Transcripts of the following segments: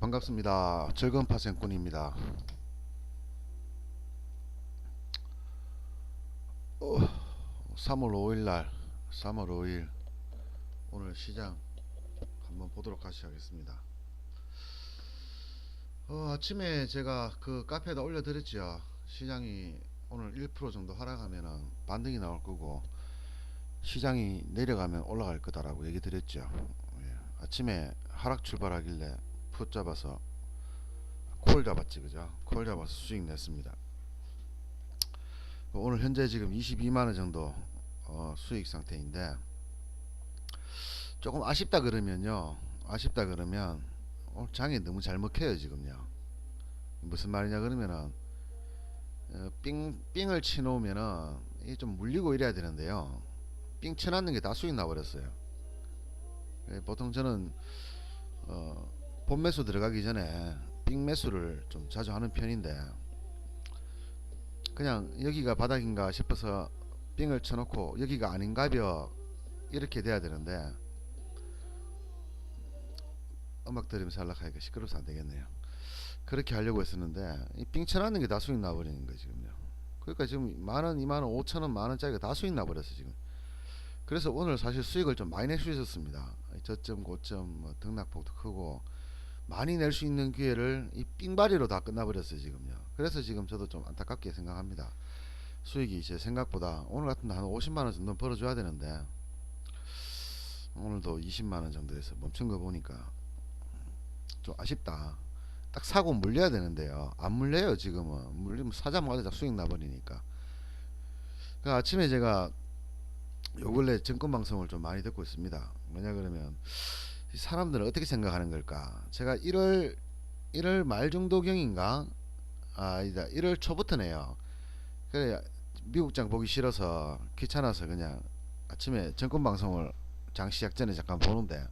반갑습니다. 즐거운 파생꾼입니다. 3월 5일 3월 5일 오늘 시장 한번 보도록 하겠습니다. 아침에 제가 그 카페에다 올려드렸죠. 시장이 오늘 1% 정도 하락하면 반등이 나올 거고 시장이 내려가면 올라갈 거다라고 얘기 드렸죠. 예, 아침에 하락 출발하길래 풋 잡아서 콜 잡았지, 그죠? 콜 잡아서 수익 냈습니다. 오늘 현재 지금 22만원 정도 수익 상태인데, 조금 아쉽다 그러면요, 아쉽다 그러면 오늘 장이 너무 잘 먹혀요 지금요. 무슨 말이냐 그러면은 삥을 치놓으면은 이게 좀 물리고 이래야 되는데요, 삥 쳐놨는 게 다 수익 나버렸어요. 보통 저는 본 매수 들어가기 전에 삥 매수를 좀 자주 하는 편인데, 그냥 여기가 바닥인가 싶어서 삥을 쳐놓고 여기가 아닌가벼 이렇게 돼야 되는데, 음악 들으면서 하려니까 시끄러워서 안되겠네요. 그렇게 하려고 했었는데 이 삥 쳐놨는 게 다 수익 나버리는 거예요 지금요. 그러니까 지금 만원, 2만원, 5천원, 만원짜리가 다 수익 나버렸어 지금. 그래서 오늘 사실 수익을 좀 많이 낼 수 있었습니다. 저점 고점 뭐 등락폭도 크고 많이 낼 수 있는 기회를 이 삥바리로 다 끝나버렸어요 지금요. 그래서 지금 저도 좀 안타깝게 생각합니다. 수익이 이제 생각보다 오늘 같은 한 50만원 정도 벌어줘야 되는데 오늘도 20만원 정도에서 멈춘 거 보니까 좀 아쉽다. 딱 사고 물려야 되는데요, 안 물려요 지금은. 물리면 사자마자 수익 나버리니까. 그 아침에 제가 요 근래 증권방송을 좀 많이 듣고 있습니다. 뭐냐 그러면 사람들은 어떻게 생각하는 걸까. 제가 1월 말 정도경인가, 아니다, 1월 초부터네요. 그래, 미국장 보기 싫어서 귀찮아서 그냥 아침에 증권방송을 장 시작 전에 잠깐 보는데,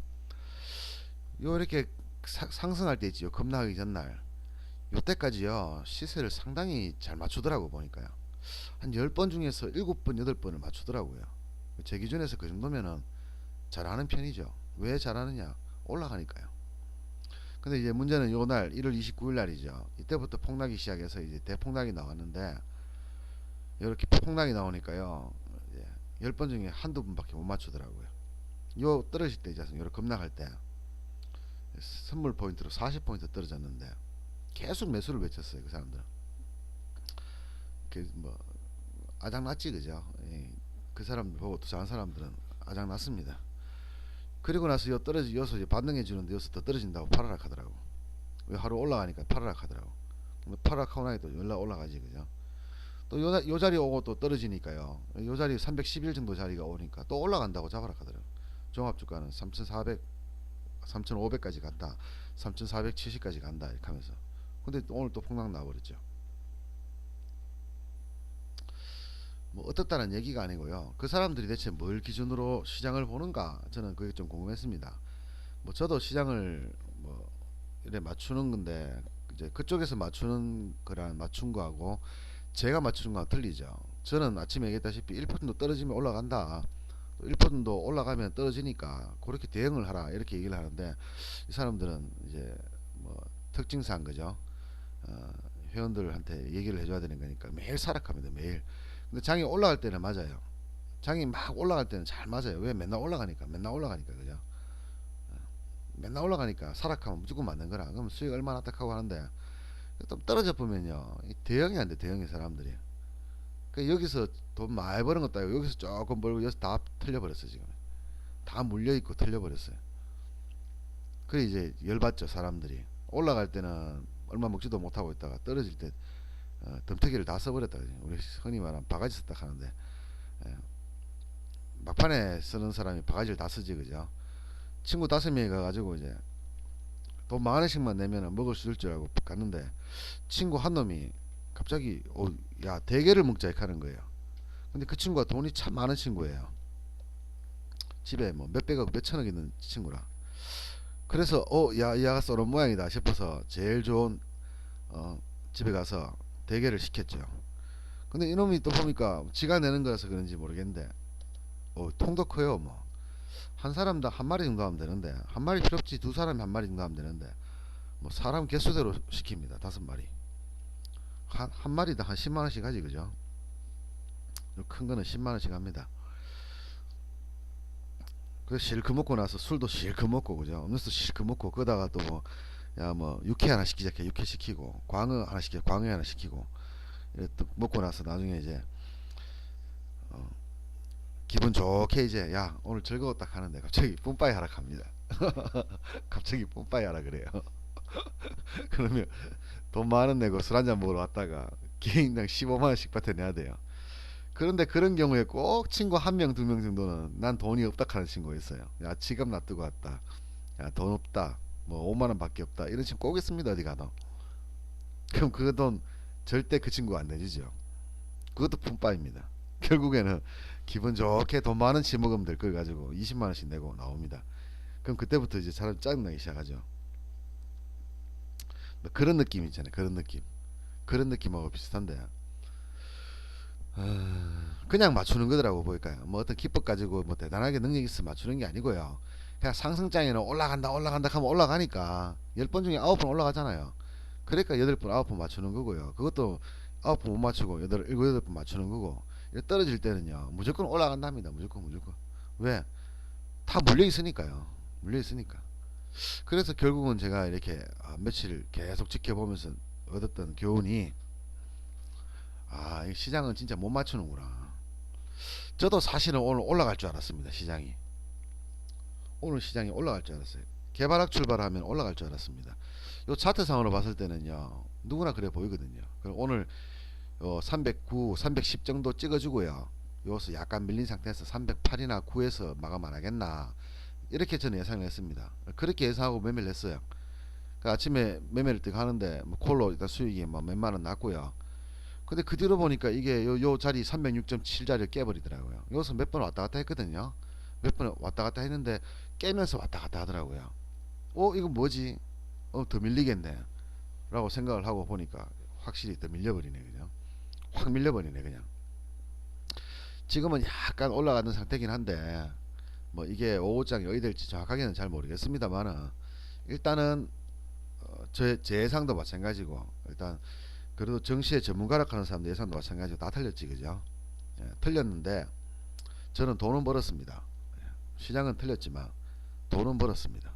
요 이렇게 상승할 때 있지요, 급락하기 전날. 요때까지요 시세를 상당히 잘 맞추더라고 보니까요. 한 10번 중에서 7번 8번을 맞추더라고요. 제 기준에서 그 정도면은 잘하는 편이죠. 왜 잘하느냐, 올라가니까요. 근데 이제 문제는 요날 1월 29일 날이죠. 이때부터 폭락이 시작해서 이제 대폭락이 나왔는데, 이렇게 폭락이 나오니까요, 10번 중에 한두 번밖에 못 맞추더라고요. 요 떨어질 때 이제 요렇게 급락할 때 선물 포인트로 40포인트 떨어졌는데 계속 매수를 외쳤어요 그 사람들은. 뭐 아장났지, 그죠? 그 사람들 보고 또 잘한 사람들은 아장났습니다. 그리고 나서 여기서 이제 반등해 주는데 여기서 더 떨어진다고 팔아락 하더라고. 왜 하루 올라가니까 팔아락 하더라고. 팔아락 하고 나니 또 연락 올라가지, 그죠? 또 요 자리 오고 또 떨어지니까요, 요 자리 311 정도 자리가 오니까 또 올라간다고 잡아락 하더라고. 종합주가는 3,400 3,500까지 갔다, 3,470까지 간다 이렇게 하면서. 근데 오늘 또 폭락 나버렸죠. 뭐 어떻다는 얘기가 아니고요, 그 사람들이 대체 뭘 기준으로 시장을 보는가, 저는 그게 좀 궁금했습니다. 뭐 저도 시장을 뭐 이래 맞추는 건데, 이제 그쪽에서 맞추는 거랑 맞춘 거하고 제가 맞추는 거하고 틀리죠. 저는 아침에 얘기했다시피 1% 떨어지면 올라간다, 1% 올라가면 떨어지니까 그렇게 대응을 하라 이렇게 얘기를 하는데, 이 사람들은 이제 뭐 특징상, 그죠? 어, 회원들한테 얘기를 해줘야 되는 거니까 매일 사락합니다 매일. 근데 장이 올라갈 때는 맞아요. 장이 막 올라갈 때는 잘 맞아요. 왜? 맨날 올라가니까, 맨날 올라가니까, 그죠? 맨날 올라가니까 사락하면 무조건 맞는 거라. 그럼 수익 얼마나 딱 하고 하는데, 또 떨어져 보면요, 대응이 안 돼, 대응이. 사람들이 그 여기서 돈 많이 버는 것도 아니고 여기서 조금 벌고 여기서 다 틀려버렸어 지금. 다 물려있고 틀려버렸어요. 그래 이제 열받죠 사람들이. 올라갈 때는 얼마 먹지도 못하고 있다가 떨어질 때 덤터기를 다 써버렸다. 우리 흔히 말하면 바가지 썼다 하는데, 예, 막판에 쓰는 사람이 바가지를 다 쓰지, 그죠? 친구 5명이 가가지고 이제 돈 10,000원씩만 내면 먹을 수 있을 줄 알고 갔는데, 친구 한 놈이 갑자기 야 대게를 먹자 이렇게 하는 거예요. 근데 그 친구가 돈이 참 많은 친구예요. 집에 뭐 몇백억 몇천억 있는 친구라. 그래서 야 얘가 쏘는 모양이다 싶어서 제일 좋은 집에 가서 대게를 시켰죠. 근데 이놈이 또 보니까 지가 내는 거라서 그런지 모르겠는데 통도 커요. 뭐 한 사람당 한 마리 정도 하면 되는데, 한 마리 필요 없지, 두 사람이 한 마리 정도 하면 되는데 뭐 사람 개수대로 시킵니다. 5마리. 한 마리당 한 10만원씩 하지, 그죠? 큰 거는 10만원씩 합니다. 그래서 실컷 먹고 나서 술도 실컷 먹고, 그죠? 음료수 실컷 먹고, 그러다가 또 뭐, 야, 뭐, 육회 하나 시키자, 육회 시키고, 광어 하나 시키자, 광어 하나 시키고, 이래 또 먹고 나서 나중에 이제, 어, 기분 좋게 이제, 야, 오늘 즐거웠다 하는데, 갑자기 뿜빠이 하라 합니다. 갑자기 뿜빠이 하라 그래요. 그러면 돈 만원 내고 술 한잔 먹으러 왔다가, 개인당 15만원씩 받아 내야 돼요. 그런데 그런 경우에 꼭 친구 한 명, 두 명 정도는 난 돈이 없다 하는 친구가 있어요. 야, 지갑 놔두고 왔다. 야, 돈 없다. 뭐 5만 원밖에 없다. 이런 친구 꼭 있습니다. 어디 가도. 그럼 그 돈 절대 그 친구가 안 내주죠. 그것도 푼바입니다. 결국에는 기분 좋게 돈 많은 치 먹으면 될 걸 가지고 20만 원씩 내고 나옵니다. 그럼 그때부터 이제 사람 짜증나기 시작하죠. 뭐 그런 느낌 있잖아요. 그런 느낌. 그런 느낌하고 비슷한데. 그냥 맞추는 거더라고 보니까요. 뭐 어떤 기법 가지고 뭐 대단하게 능력 있어 맞추는 게 아니고요. 그냥 상승장에는 올라간다 올라간다 하면 올라가니까 10번 중에 9번 올라가잖아요. 그러니까 8번 9번 맞추는 거고요. 그것도 9번 못 맞추고 7, 7, 8번 맞추는 거고, 떨어질 때는요 무조건 올라간답니다. 무조건 무조건. 왜? 다 물려 있으니까요. 물려 있으니까. 그래서 결국은 제가 이렇게 며칠 계속 지켜보면서 얻었던 교훈이, 아, 이 시장은 진짜 못 맞추는구나. 저도 사실은 오늘 올라갈 줄 알았습니다. 시장이. 오늘 시장이 올라갈 줄 알았어요. 개발학 출발하면 올라갈 줄 알았습니다. 요 차트상으로 봤을 때는요. 누구나 그래 보이거든요. 오늘 309, 310 정도 찍어주고요. 여기서 약간 밀린 상태에서 308이나 9에서 마감 안 하겠나. 이렇게 저는 예상을 했습니다. 그렇게 예상하고 매매를 했어요. 그 아침에 매매를 뜩 하는데 뭐 콜로 일단 수익이 뭐 몇만 원 났고요. 근데 그 뒤로 보니까 이게 요 자리 306.7 자리를 깨버리더라고요. 여기서 몇 번 왔다 갔다 했거든요. 몇 번 왔다 갔다 했는데 깨면서 왔다 갔다 하더라고요. 이거 뭐지? 더 밀리겠네. 라고 생각을 하고 보니까 확실히 더 밀려버리네, 그냥. 확 밀려버리네, 그냥. 지금은 약간 올라가는 상태긴 한데, 뭐 이게 5호장이 어디 될지 정확하게는 잘 모르겠습니다만은, 일단은, 제 예상도 마찬가지고, 일단, 그래도 정시에 전문가라 하는 사람들 예상도 마찬가지고 다 틀렸지, 그죠? 예, 틀렸는데, 저는 돈은 벌었습니다. 시장은 틀렸지만, 돈은 벌었습니다.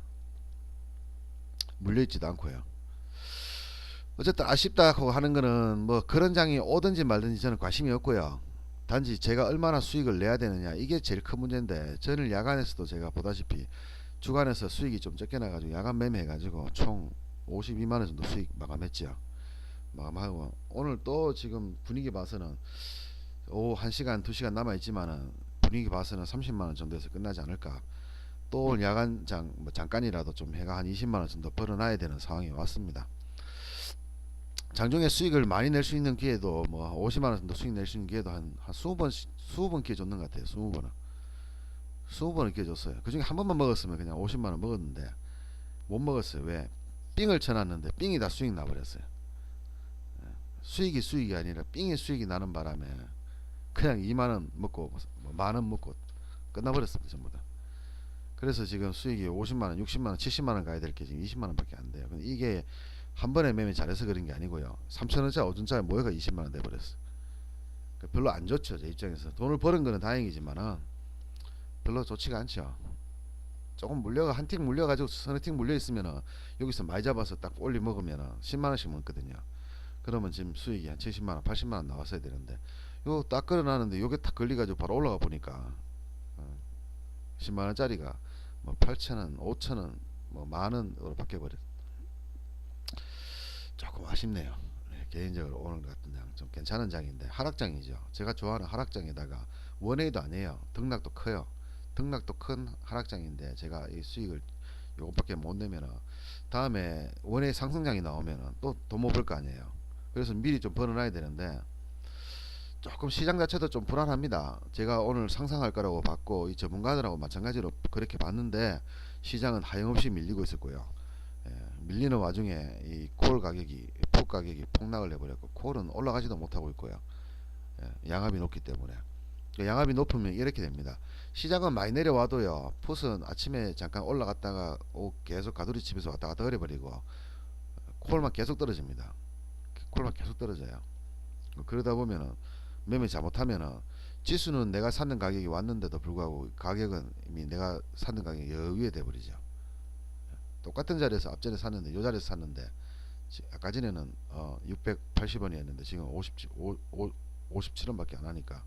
물려있지도 않고요. 어쨌든 아쉽다 하고 하는 거는 뭐 그런 장이 오든지 말든지 저는 관심이 없고요. 단지 제가 얼마나 수익을 내야 되느냐, 이게 제일 큰 문제인데, 저는 야간에서도 제가 보다시피 주간에서 수익이 좀 적게 나가지고 야간 매매해가지고 총 52만원 정도 수익 마감했죠. 마감하고 오늘 또 지금 분위기 봐서는 오후 1시간 2시간 남아있지만은 분위기 봐서는 30만원 정도에서 끝나지 않을까. 또 오늘 야간장 뭐 잠깐이라도 좀 해가 한 20만원 정도 벌어놔야 되는 상황이 왔습니다. 장중에 수익을 많이 낼 수 있는 기회도 뭐 50만원 정도 수익 낼 수 있는 기회도 한 20번 기회 줬는 것 같아요. 20번을 기회 줬어요. 그 중에 한 번만 먹었으면 그냥 50만원 먹었는데 못 먹었어요. 왜? 삥을 쳐놨는데 삥이 다 수익 나버렸어요. 수익이 아니라 삥이 수익이 나는 바람에 그냥 2만원 먹고 뭐 만원 먹고 끝나버렸습니다. 전부 다. 그래서 지금 수익이 50만원 60만원 70만원 가야 될 게 지금 20만원 밖에 안 돼요. 근데 이게 한 번에 매매 잘해서 그런 게 아니고요. 3천원짜리 5천원짜리 모여가 20만원 돼버렸어. 별로 안 좋죠. 제 입장에서. 돈을 버는 거는 다행이지만은 별로 좋지가 않죠. 조금 물려가 한 틱 물려가지고 서너 틱 물려 있으면은 여기서 많이 잡아서 딱 올리 먹으면은 10만원씩 먹거든요. 그러면 지금 수익이 한 70만원 80만원 나왔어야 되는데 요 딱 걸어놨는데 요게 딱 걸려가지고 바로 올라가 보니까 10만원짜리가 뭐 8천원 5천원 뭐 만원으로 바뀌어버렸. 조금 아쉽네요. 네, 개인적으로 오늘 같은 장 좀 괜찮은 장인데 하락장이죠. 제가 좋아하는 하락장에다가 원웨이도 아니에요. 등락도 커요. 등락도 큰 하락장인데 제가 이 수익을 요것밖에 못 내면은 다음에 원웨이 상승장이 나오면은 또 돈 못 벌 거 아니에요. 그래서 미리 좀 벌어놔야 되는데 조금 시장 자체도 좀 불안합니다. 제가 오늘 상승할 거라고 봤고 이 전문가들하고 마찬가지로 그렇게 봤는데 시장은 하염없이 밀리고 있었고요. 밀리는 와중에 이 콜 가격이 풋 가격이 폭락을 해버렸고 콜은 올라가지도 못하고 있고요. 양압이 높기 때문에 양압이 높으면 이렇게 됩니다. 시장은 많이 내려와도요 풋은 아침에 잠깐 올라갔다가 계속 가두리집에서 왔다 갔다 해버리고 콜만 계속 떨어집니다. 콜만 계속 떨어져요. 그러다 보면은 매매 잘못하면은 지수는 내가 샀는 가격이 왔는데도 불구하고 가격은 이미 내가 샀는 가격이 여 위에 돼버리죠. 똑같은 자리에서 앞전에 샀는데 요 자리에서 샀는데 아까 전에는 680원이었는데 지금 57원밖에 안 하니까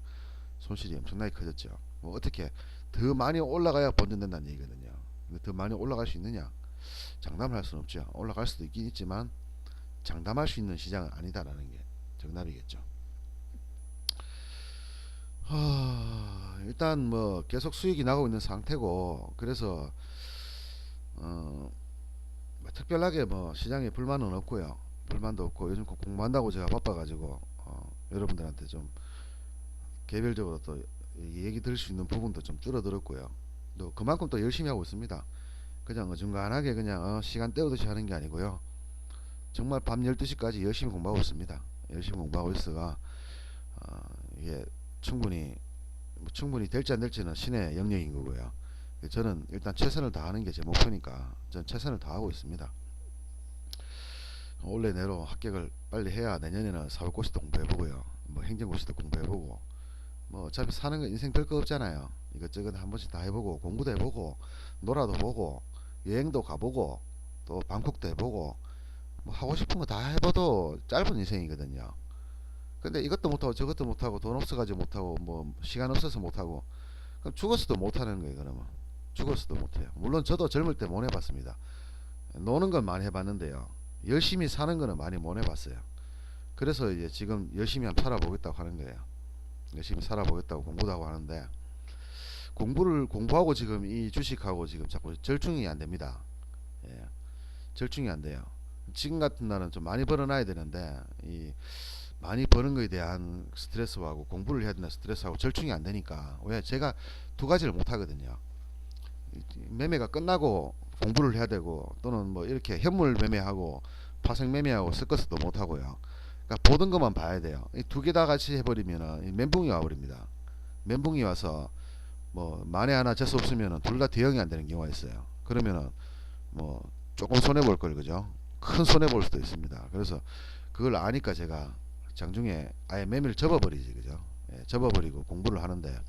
손실이 엄청나게 커졌죠. 뭐 어떻게 더 많이 올라가야 본전된다는 얘기거든요. 근데 더 많이 올라갈 수 있느냐? 장담을 할 수는 없죠. 올라갈 수도 있긴 있지만 장담할 수 있는 시장은 아니다라는 게 정답이겠죠. 일단 뭐 계속 수익이 나고 있는 상태고, 그래서 뭐 특별하게 뭐 시장에 불만은 없고요. 불만도 없고, 요즘 공부한다고 제가 바빠가지고 여러분들한테 좀 개별적으로 또 얘기 들을 수 있는 부분도 좀 줄어들었고요. 또 그만큼 또 열심히 하고 있습니다. 그냥 어중간하게 그냥 시간 때우듯이 하는 게 아니고요. 정말 밤 12시까지 열심히 공부하고 있습니다. 열심히 공부하고 있어가 이게 충분히 될지 안 될지는 신의 영역인 거고요. 저는 일단 최선을 다하는 게 제 목표니까 전 최선을 다하고 있습니다. 올해 내로 합격을 빨리 해야 내년에는 사법고시도 공부해보고요. 뭐 행정고시도 공부해보고, 뭐 어차피 사는 건 인생 별거 없잖아요. 이것저것 한 번씩 다 해보고, 공부도 해보고, 놀아도 보고, 여행도 가보고, 또 방콕도 해보고, 뭐 하고 싶은 거 다 해봐도 짧은 인생이거든요. 근데 이것도 못하고 저것도 못하고 돈 없어가지고 못하고 뭐 시간 없어서 못하고, 그럼 죽었어도 못하는 거예요. 그러면 죽었어도 못해요. 물론 저도 젊을 때 못 해봤습니다. 노는 건 많이 해봤는데요, 열심히 사는 거는 많이 못 해봤어요. 그래서 이제 지금 열심히 한번 살아보겠다고 하는 거예요. 열심히 살아보겠다고 공부도 하고 하는데, 공부하고 지금 이 주식하고 지금 자꾸 절충이 안 됩니다. 예, 절충이 안 돼요. 지금 같은 날은 좀 많이 벌어놔야 되는데, 이 많이 버는 거에 대한 스트레스하고 공부를 해야 되는 스트레스하고 절충이 안 되니까, 왜 제가 두 가지를 못 하거든요. 매매가 끝나고 공부를 해야 되고, 또는 뭐 이렇게 현물 매매하고 파생 매매하고 섞어서도 못 하고요. 그러니까 보던 것만 봐야 돼요. 이 두 개 다 같이 해버리면은 멘붕이 와버립니다. 멘붕이 와서 뭐 만에 하나 재수 없으면은 둘 다 대응이 안 되는 경우가 있어요. 그러면은 뭐 조금 손해 볼 걸, 그죠? 큰 손해 볼 수도 있습니다. 그래서 그걸 아니까 제가 장중에 아예 매매를 접어버리지, 그죠? 예, 접어버리고 공부를 하는데,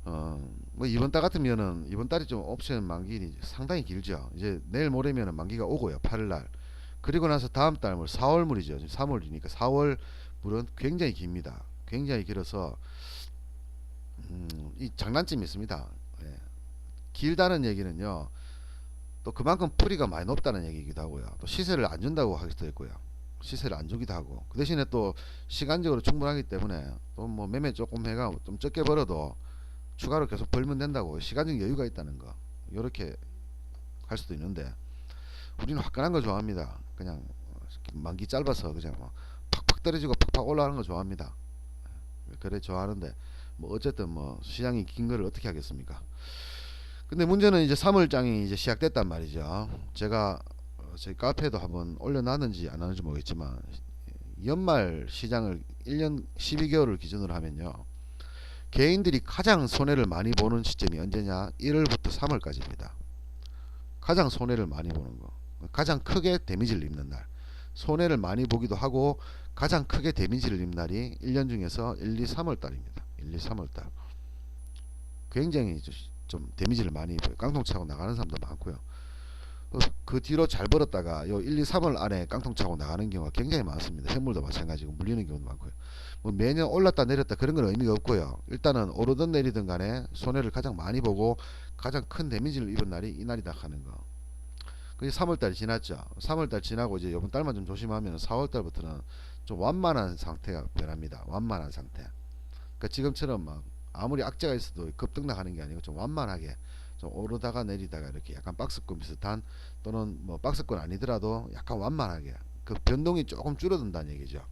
뭐 이번 달 같으면은 이번 달이 좀 옵션 만기일이 상당히 길죠. 이제 내일 모레면은 만기가 오고요. 8일 날. 그리고 나서 다음 달 뭐 4월 물이죠. 지금 3월이니까 4월 물은 굉장히 깁니다. 굉장히 길어서 이 장단점이 있습니다. 예. 길다는 얘기는요, 또 그만큼 뿌리가 많이 높다는 얘기이기도 하고요. 또 시세를 안 준다고 하기도 했고요. 시세를 안 주기도 하고, 그 대신에 또 시간적으로 충분하기 때문에 또 뭐 매매 조금 해가 좀 적게 벌어도 추가로 계속 벌면 된다고, 시간적 여유가 있다는 거, 이렇게 할 수도 있는데, 우리는 화끈한 거 좋아합니다. 그냥 만기 짧아서 그냥 뭐 팍팍 떨어지고 팍팍 올라가는 거 좋아합니다. 그래 좋아하는데, 뭐 어쨌든 뭐 시장이 긴 거를 어떻게 하겠습니까? 근데 문제는 이제 3월장이 이제 시작됐단 말이죠. 제가 저희 카페에도 한번 올려놨는지 안 하는지 모르겠지만, 연말 시장을 1년 12개월을 기준으로 하면요, 개인들이 가장 손해를 많이 보는 시점이 언제냐? 1월부터 3월까지입니다. 가장 손해를 많이 보는 거, 가장 크게 데미지를 입는 날, 손해를 많이 보기도 하고 가장 크게 데미지를 입는 날이 1년 중에서 1, 2, 3월 달입니다. 1, 2, 3월 달 굉장히 좀 데미지를 많이 입어요. 깡통 차고 나가는 사람도 많고요. 그 뒤로 잘 벌었다가 요 1, 2, 3월 안에 깡통 차고 나가는 경우가 굉장히 많습니다. 현물도 마찬가지고 물리는 경우도 많고요. 뭐 매년 올랐다 내렸다 그런 건 의미가 없고요. 일단은 오르든 내리든 간에 손해를 가장 많이 보고 가장 큰 데미지를 입은 날이 이날이다 하는 거. 그게 3월달이 지났죠. 3월달 지나고 이제 이번 달만 좀 조심하면 4월달부터는 좀 완만한 상태가 변합니다. 완만한 상태. 그러니까 지금처럼 막 아무리 악재가 있어도 급등락하는 게 아니고 좀 완만하게, 좀 오르다가 내리다가 이렇게 약간 박스권 비슷한, 또는 뭐 박스권 아니더라도 약간 완만하게 그 변동이 조금 줄어든다는 얘기죠.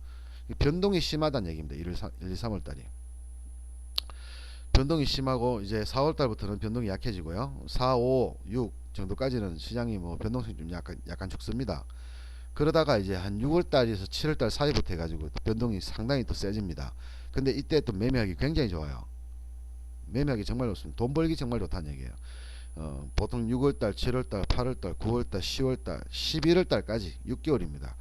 변동이 심하다는 얘기입니다. 1, 2, 3월 달이 변동이 심하고, 이제 4월 달부터는 변동이 약해지고요. 4, 5, 6 정도까지는 시장이 뭐 변동성이 좀 약간 죽습니다. 그러다가 이제 한 6월 달에서 7월 달 사이부터 해가지고 변동이 상당히 또 세집니다. 근데 이때 또 매매하기 굉장히 좋아요. 매매하기 정말 좋습니다. 돈 벌기 정말 좋다는 얘기예요. 보통 6월달, 7월달, 8월달, 9월달, 10월달, 11월달까지 6개월입니다.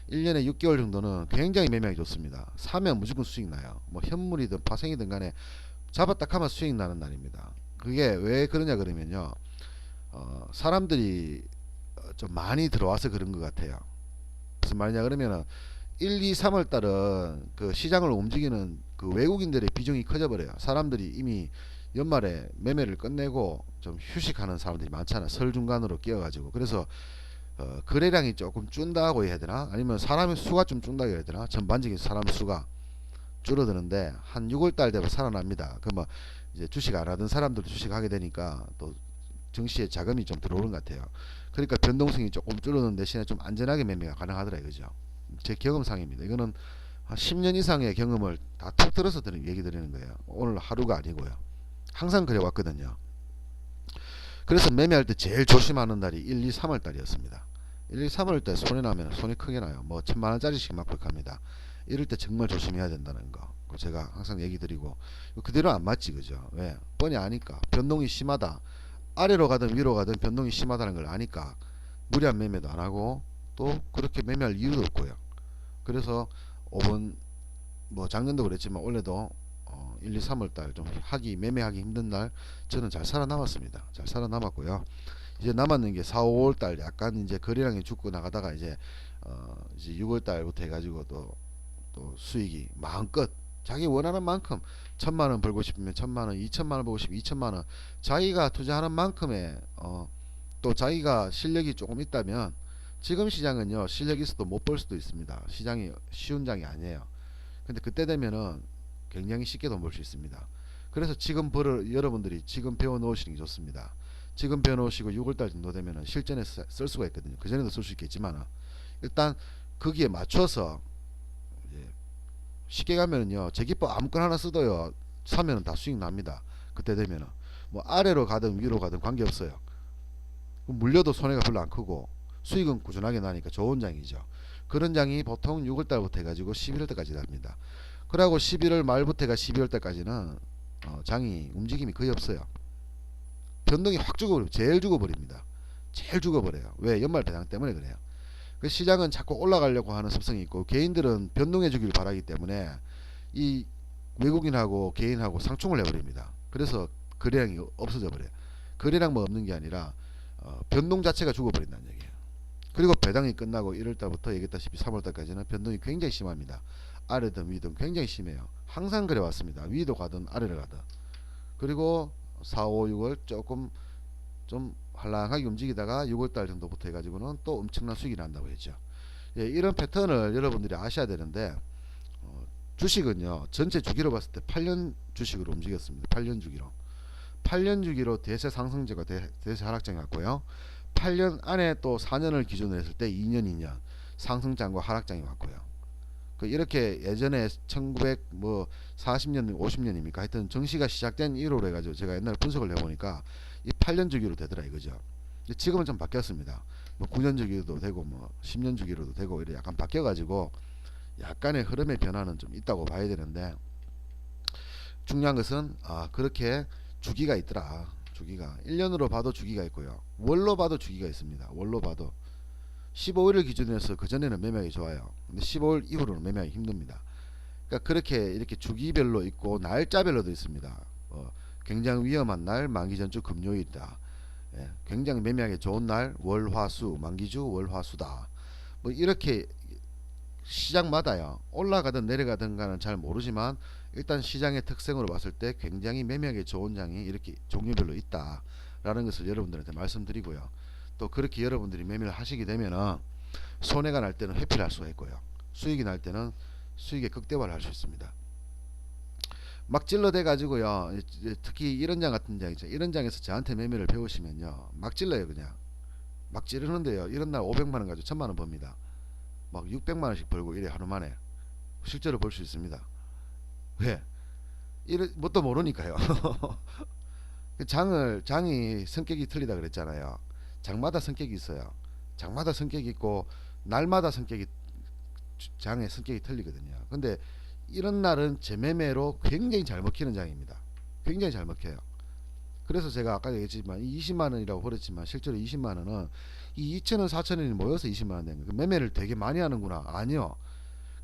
1년에 6개월 정도는 굉장히 매매하기 좋습니다. 사면 무조건 수익 나요. 뭐 현물이든 파생이든 간에 잡았다 하면 수익 나는 날입니다. 그게 왜 그러냐 그러면요, 사람들이 좀 많이 들어와서 그런 것 같아요. 무슨 말이냐 그러면은 1, 2, 3월 달은 그 시장을 움직이는 그 외국인들의 비중이 커져버려요. 사람들이 이미 연말에 매매를 끝내고 좀 휴식하는 사람들이 많잖아. 설 중간으로 끼어가지고. 그래서 거래량이 조금 준다고 해야 되나? 아니면 사람의 수가 좀 준다고 해야 되나? 전반적인 사람 수가 줄어드는데 한 6월달 되면 살아납니다. 그러면 이제 주식 안 하던 사람들도 주식하게 되니까 또 증시에 자금이 좀 들어오는 것 같아요. 그러니까 변동성이 조금 줄어드는 대신에 좀 안전하게 매매가 가능하더라 이거죠. 제 경험상입니다. 이거는 한 10년 이상의 경험을 다 툭 들어서 얘기 드리는 거예요. 오늘 하루가 아니고요. 항상 그래 왔거든요. 그래서 매매할 때 제일 조심하는 날이 1, 2, 3월 달이었습니다. 1, 2, 3월 달 손해나면 손이 크게 나요. 뭐 1000만원짜리씩 막박합니다. 이럴 때 정말 조심해야 된다는 거 제가 항상 얘기 드리고, 그대로 안 맞지 그죠. 왜? 뻔히 아니까. 변동이 심하다, 아래로 가든 위로 가든 변동이 심하다는 걸 아니까 무리한 매매도 안 하고 또 그렇게 매매할 이유도 없고요. 그래서 5번 뭐 작년도 그랬지만 올해도 1, 2, 3월 달 좀 매매하기 힘든 날 저는 잘 살아남았습니다. 잘 살아남았고요. 이제 남았는 게 4, 5월 달 약간 이제 거래량이 죽고 나가다가 이제 6월 달부터 해가지고 또 수익이 마음껏 자기 원하는 만큼 1000만원 벌고 싶으면 1000만원, 2000만원 벌고 싶으면 2000만원, 자기가 투자하는 만큼의 또 자기가 실력이 조금 있다면, 지금 시장은요 실력 있어도 못 벌 수도 있습니다. 시장이 쉬운 장이 아니에요. 근데 그때 되면은 굉장히 쉽게 돈 벌 수 있습니다. 그래서 여러분들이 지금 배워 놓으시는 게 좋습니다. 지금 배워 놓으시고 6월달 정도 되면은 실전에 쓸 수가 있거든요. 그 전에도 쓸 수 있겠지만 일단 거기에 맞춰서 이제 쉽게 가면은요, 제 기법 아무거나 하나 쓰도요 사면은 다 수익 납니다. 그때 되면은 뭐 아래로 가든 위로 가든 관계없어요. 물려도 손해가 별로 안 크고 수익은 꾸준하게 나니까 좋은 장이죠. 그런 장이 보통 6월달부터 해가지고 11월달까지 납니다. 그리고 11월 말부터가 12월달까지는 장이 움직임이 거의 없어요. 변동이 확 죽어버리고 제일 죽어버립니다. 제일 죽어버려요. 왜? 연말 배당 때문에 그래요. 그 시장은 자꾸 올라가려고 하는 습성이 있고 개인들은 변동해 주길 바라기 때문에 이 외국인하고 개인하고 상충을 해버립니다. 그래서 거래량이 없어져 버려요. 거래량만 없는 게 아니라 변동 자체가 죽어버린다는 얘기예요. 그리고 배당이 끝나고 1월달부터 얘기했다시피 3월달까지는 변동이 굉장히 심합니다. 아래든 위든 굉장히 심해요. 항상 그래 왔습니다. 위도 가든 아래를 가든. 그리고 4, 5, 6월 조금 좀 한량하게 움직이다가 6월달 정도부터 해가지고는 또 엄청난 수익이 난다고 했죠. 예, 이런 패턴을 여러분들이 아셔야 되는데 주식은요 전체 주기로 봤을 때 8년 주식으로 움직였습니다. 8년 주기로. 8년 주기로 대세 상승제가 대세 하락장이 왔고요. 8년 안에 또 4년을 기준으로 했을 때 2년 2년 상승장과 하락장이 왔고요. 이렇게 예전에 1940년 50년입니까? 하여튼 정시가 시작된 이후로 해가지고 제가 옛날에 분석을 해보니까 이 8년 주기로 되더라 이거죠. 지금은 좀 바뀌었습니다. 뭐 9년 주기로도 되고 뭐 10년 주기로도 되고 이래 약간 바뀌어가지고 약간의 흐름의 변화는 좀 있다고 봐야 되는데, 중요한 것은 그렇게 주기가 있더라. 주기가 1년으로 봐도 주기가 있고요. 월로 봐도 주기가 있습니다. 월로 봐도 15일을 기준으로 해서 그전에는 매매하기 좋아요. 근데 15일 이후로는 매매하기 힘듭니다. 그러니까 그렇게 이렇게 주기별로 있고 날짜별로도 있습니다. 굉장히 위험한 날 만기전주 금요일이다. 예, 굉장히 매매하기 좋은 날 월화수 만기주 월화수다. 뭐 이렇게 시장마다요 올라가든 내려가든 가는 잘 모르지만 일단 시장의 특성으로 봤을 때 굉장히 매매하기 좋은 장이 이렇게 종류별로 있다라는 것을 여러분들한테 말씀드리고요. 또 그렇게 여러분들이 매매를 하시게 되면은 손해가 날 때는 회피를 할 수가 있고요, 수익이 날 때는 수익의 극대화를 할 수 있습니다. 막 찔러대 가지고요, 특히 이런 장 같은 장 있죠. 이런 장에서 저한테 매매를 배우시면요 막 찔러요. 그냥 막 찌르는데요 이런 날 500만원 가지고 1000만원 법니다. 막 600만원씩 벌고 이래 하루 만에 실제로 볼 수 있습니다. 왜? 이래 뭣도 모르니까요. 장이 성격이 틀리다 그랬잖아요. 장마다 성격이 있어요. 장마다 성격이 있고 날마다 장의 성격이 틀리거든요. 근데 이런 날은 재매매로 굉장히 잘 먹히는 장입니다. 굉장히 잘 먹혀요. 그래서 제가 아까 얘기했지만 이 20만원이라고 버렸지만 실제로 20만원은 이 2천원 4천원이 모여서 20만원 된 거예요. 매매를 되게 많이 하는구나. 아니요,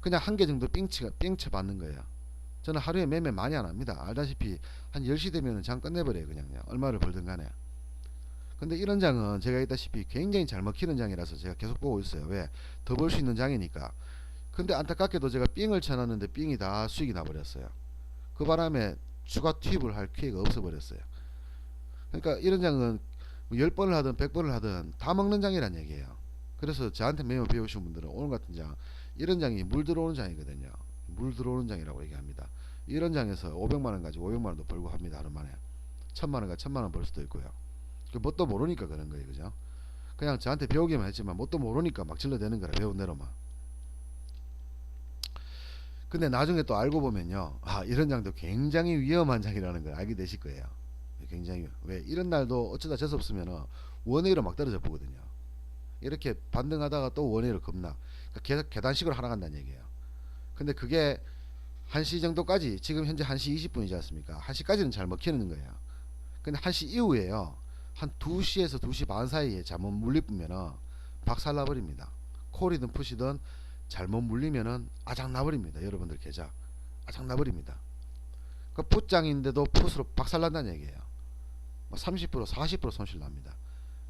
그냥 한 개 정도 삥쳐 받는 거예요. 저는 하루에 매매 많이 안 합니다. 알다시피 한 10시 되면 장 끝내버려요. 그냥요, 얼마를 벌든 간에. 근데 이런 장은 제가 했다시피 굉장히 잘 먹히는 장이라서 제가 계속 보고 있어요. 왜? 더 벌 수 있는 장이니까. 근데 안타깝게도 제가 삥을 쳐놨는데 삥이 다 수익이 나버렸어요. 그 바람에 추가 투입을 할 기회가 없어버렸어요. 그러니까 이런 장은 10번을 하든 100번을 하든 다 먹는 장이란 얘기예요. 그래서 저한테 매매 배우신 분들은 오늘 같은 장, 이런 장이 물 들어오는 장이거든요. 물 들어오는 장이라고 얘기합니다. 이런 장에서 500만원 가지고 500만원도 벌고 합니다. 하루 만에 1000만원가 1000만원 벌 수도 있고요. 그 뭣도 모르니까 그런 거예요. 그죠? 그냥 저한테 배우기만 했지만 뭣도 모르니까 막 질러대는 거라, 배운 대로만. 근데 나중에 또 알고 보면요, 아, 이런 장도 굉장히 위험한 장이라는 걸 알게 되실 거예요. 굉장히. 왜? 이런 날도 어쩌다 재수없으면 원웨이로 막 떨어져 보거든요. 이렇게 반등하다가 또 원웨이로 급락, 그러니까 계속 계단식으로 하락 한다는 얘기예요. 근데 그게 1시 정도까지, 지금 현재 1시 20분이지 않습니까? 1시까지는 잘 먹히는 거예요. 근데 1시 이후에요, 한 2시에서 2시 반 사이에 잘못 물리면은 박살 나버립니다. 콜이든 푸시든 잘못 물리면은 아작 나버립니다. 여러분들 계좌 아작 나버립니다. 그 풋장인데도 풋으로 박살 난다는 얘기예요. 30% 40% 손실 납니다.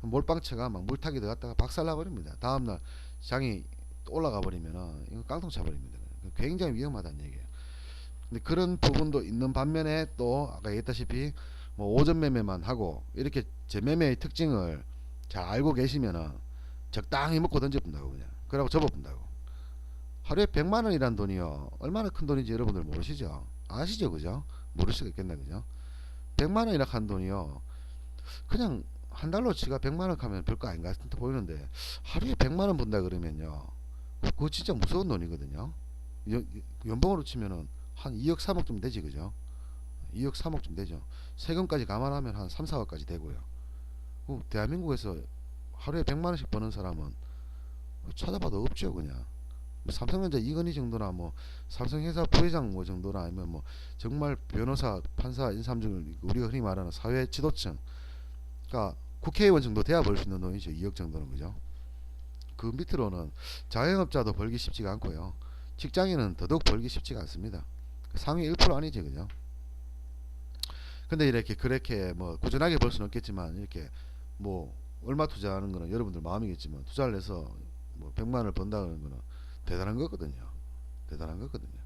몰빵처가 막 물타기 들어갔다가 박살 나버립니다. 다음날 장이 올라가 버리면은 이거 깡통 차버립니다. 굉장히 위험하다는 얘기예요. 근데 그런 부분도 있는 반면에 또 아까 얘기했다시피 뭐 오전 매매만 하고 이렇게 제 매매의 특징을 잘 알고 계시면은 적당히 먹고 던져본다고, 그냥 그러고 접어본다고. 하루에 100만원이란 돈이요, 얼마나 큰 돈인지 여러분들 모르시죠? 아시죠? 그죠? 모를 수가 있겠나, 그죠? 100만원이라 한 돈이요, 그냥 한 달로 치가 100만원 하면 별거 아닌가 보이는데 하루에 100만원 번다 그러면요, 그거 진짜 무서운 돈이거든요. 연봉으로 치면은 한 2억 3억쯤 되지, 그죠? 2억 3억쯤 되죠. 세금까지 감안하면 한 3, 4억까지 되고요. 대한민국에서 하루에 100만원씩 버는 사람은 찾아봐도 없죠. 그냥 삼성전자 이건희 정도나 뭐 삼성회사 부회장 뭐 정도나, 아니면 뭐 정말 변호사, 판사, 인삼중, 우리가 흔히 말하는 사회 지도층, 그러니까 국회의원 정도 돼야 벌 수 있는 돈이죠. 2억 정도는. 그죠? 그 밑으로는 자영업자도 벌기 쉽지가 않고요, 직장인은 더더욱 벌기 쉽지가 않습니다. 상위 1% 아니지, 그죠? 근데 이렇게 그렇게 뭐 꾸준하게 벌 수는 없겠지만, 이렇게 뭐 얼마 투자하는 거는 여러분들 마음이겠지만, 투자를 해서 뭐 100만원을 번다는 거는 대단한 거거든요. 대단한 거거든요.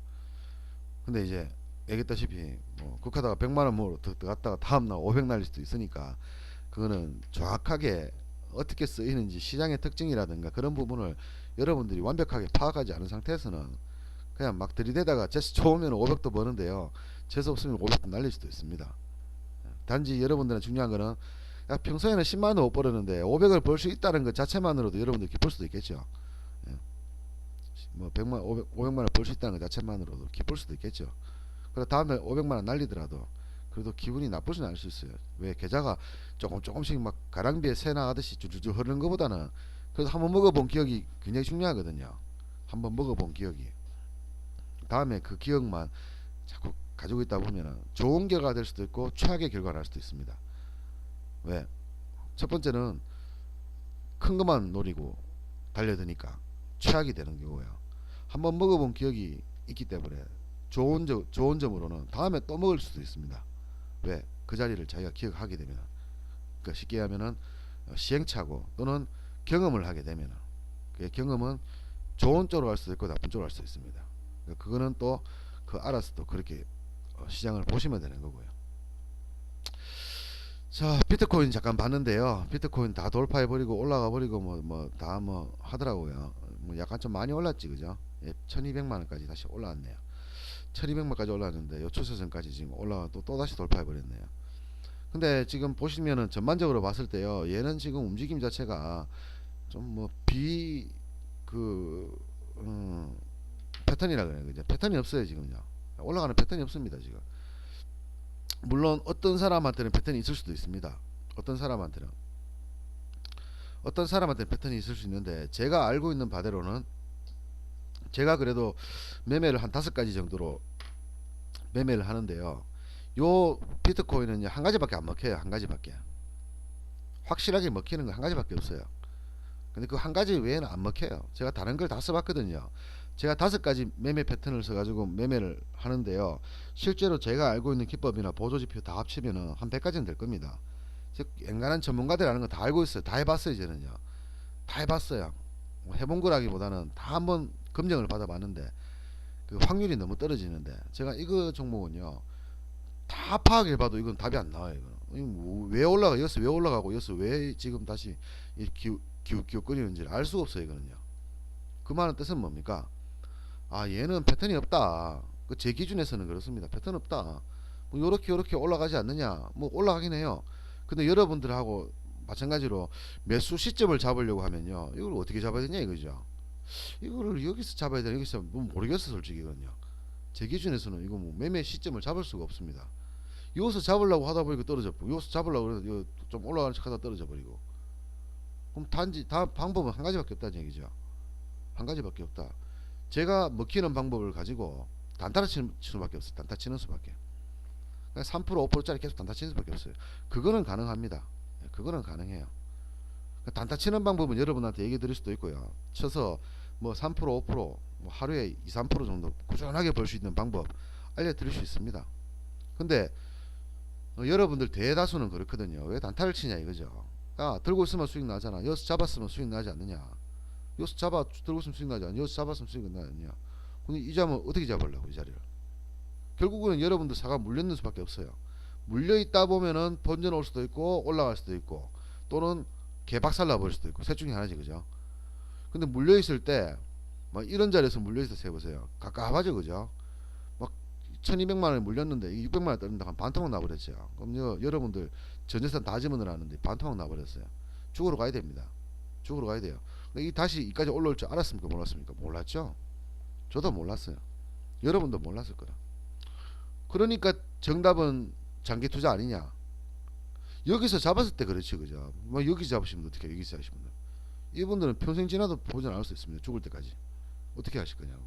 근데 이제 얘기했다시피 뭐 국하다가 100만원 뭐 더 갔다가 다음날 500 날릴 수도 있으니까, 그거는 정확하게 어떻게 쓰이는지 시장의 특징이라든가 그런 부분을 여러분들이 완벽하게 파악하지 않은 상태에서는 그냥 막 들이대다가 재수 좋으면 500도 버는데요, 재수 없으면 500도 날릴 수도 있습니다. 단지 여러분들은 중요한 거는, 야, 평소에는 10만원 못 벌었는데 500을 벌 수 있다는 것 자체만으로도 여러분들 기쁠 수도 있겠죠. 예. 뭐 100만 500만원 벌 수 있다는 것 자체만으로도 기쁠 수도 있겠죠. 그리고 다음날 500만원 날리더라도 그래도 기분이 나쁘진 않을 수 있어요. 왜? 계좌가 조금씩 막 가랑비에 새 나가듯이 줄줄 흐르는 것보다는 그래도 한번 먹어본 기억이 굉장히 중요하거든요. 한번 먹어본 기억이, 다음에 그 기억만 자꾸 가지고 있다 보면 좋은 결과가 될 수도 있고 최악의 결과가 날 수도 있습니다. 왜? 첫 번째는 큰 것만 노리고 달려드니까 최악이 되는 거고요. 한번 먹어본 기억이 있기 때문에 좋은 점으로는 다음에 또 먹을 수도 있습니다. 왜? 그 자리를 자기가 기억하게 되면, 그러니까 쉽게 하면은 시행착오 또는 경험을 하게 되면, 그 경험은 좋은 쪽으로 갈 수도 있고 나쁜 쪽으로 갈 수도 있습니다. 그러니까 그거는 또 그 알아서 또 그렇게 시장을 보시면 되는 거고요. 자, 비트코인 잠깐 봤는데요, 비트코인 다 돌파해 버리고 올라가 버리고 뭐 다 뭐 하더라고요. 뭐 약간 좀 많이 올랐지, 그죠? 예, 1200만원까지 다시 올라왔네요. 1200만까지 올라왔는데 요 추세선까지 지금 올라가 또 다시 돌파해 버렸네요. 근데 지금 보시면은 전반적으로 봤을 때요, 얘는 지금 움직임 자체가 좀 뭐 그 패턴이라 그래요. 그죠? 패턴이 없어요. 지금요, 올라가는 패턴이 없습니다. 지금 물론 어떤 사람한테는 패턴이 있을 수도 있습니다. 어떤 사람한테는 패턴이 있을 수 있는데, 제가 알고 있는 바대로는, 제가 그래도 매매를 한 5가지 정도로 매매를 하는데요, 요 비트코인은 한 가지밖에 안 먹혀요. 한 가지밖에. 확실하게 먹히는 거 한 가지밖에 없어요. 근데 그 한 가지 외에는 안 먹혀요. 제가 다른 걸 다 써봤거든요. 제가 5가지 매매 패턴을 써가지고 매매를 하는데요. 실제로 제가 알고 있는 기법이나 보조지표 다 합치면은 한 100가지는 될 겁니다. 즉 엔간한 전문가들이라는 거 다 알고 있어요. 다 해봤어요. 저는요. 다 해봤어요. 뭐 해본 거라기보다는 다 한번 검증을 받아봤는데 그 확률이 너무 떨어지는데 제가 이거 종목은요 다 파악해봐도 이건 답이 안 나와요. 왜 올라가 여기서 왜 올라가고 여기서 왜 지금 다시 기웃기웃거리는지 알 수가 없어요. 이거는요. 그 말은 뜻은 뭡니까? 아 얘는 패턴이 없다. 그 제 기준에서는 그렇습니다. 패턴 없다. 뭐 요렇게 올라가지 않느냐? 뭐 올라가긴 해요. 근데 여러분들하고 마찬가지로 매수 시점을 잡으려고 하면요. 이걸 어떻게 잡아야 되냐 이거죠. 이거를 여기서 잡아야 되나 여기서 뭐 모르겠어 솔직히 이건요. 제 기준에서는 이거 뭐 매매 시점을 잡을 수가 없습니다. 여기서 잡으려고 하다 보니까 떨어져 버리고 여기서 잡으려고 그래서 좀 올라가는 척하다 떨어져 버리고 그럼 단지 다 방법은 한 가지밖에 없다는 얘기죠. 한 가지밖에 없다. 제가 먹히는 방법을 가지고 단타를 치는 수밖에 없어요. 단타 치는 수밖에. 그러니까 3% 5%짜리 계속 단타 치는 수밖에 없어요. 그거는 가능합니다. 그거는 가능해요. 단타 치는 방법은 여러분한테 얘기 드릴 수도 있고요. 쳐서 뭐 3% 5%뭐 하루에 2, 3% 정도 꾸준하게 벌 수 있는 방법 알려드릴 수 있습니다. 근데 여러분들 대다수는 그렇거든요. 왜 단타를 치냐 이거죠. 야 들고 있으면 수익 나잖아. 여기서 잡았으면 수익 나지 않느냐. 여기서 잡아 들고 있으면 수익 나지 않냐. 여기서 잡았으면 수익 나지 않느냐. 근데 이 자면 어떻게 잡으려고 이 자리를. 결국은 여러분들 사가 물려있는 수밖에 없어요. 물려있다 보면은 번전 올 수도 있고 올라갈 수도 있고 또는 개박살 나버릴 수도 있고 셋 중에 하나지 그죠. 근데 물려있을 때 막 이런 자리에서 물려있어서 해보세요. 갑갑하죠 그죠. 막 1200만원에 물렸는데 600만원 떨린다 한 반토막 나버렸죠. 그럼 여러분들 전재산 다 집어넣어 놨는데 반토막 나버렸어요. 죽으러 가야 됩니다. 죽으러 가야 돼요. 근데 이 다시 이까지 올라올 줄 알았습니까 몰랐습니까? 몰랐죠. 저도 몰랐어요. 여러분도 몰랐을 거라. 그러니까 정답은 장기 투자 아니냐. 여기서 잡았을 때 그렇지 그죠. 뭐 여기 잡으시면 어떻게 여기서 하시면 이분들은 평생 지나도 보지 않을 수 있습니다. 죽을 때까지. 어떻게 하실 거냐고.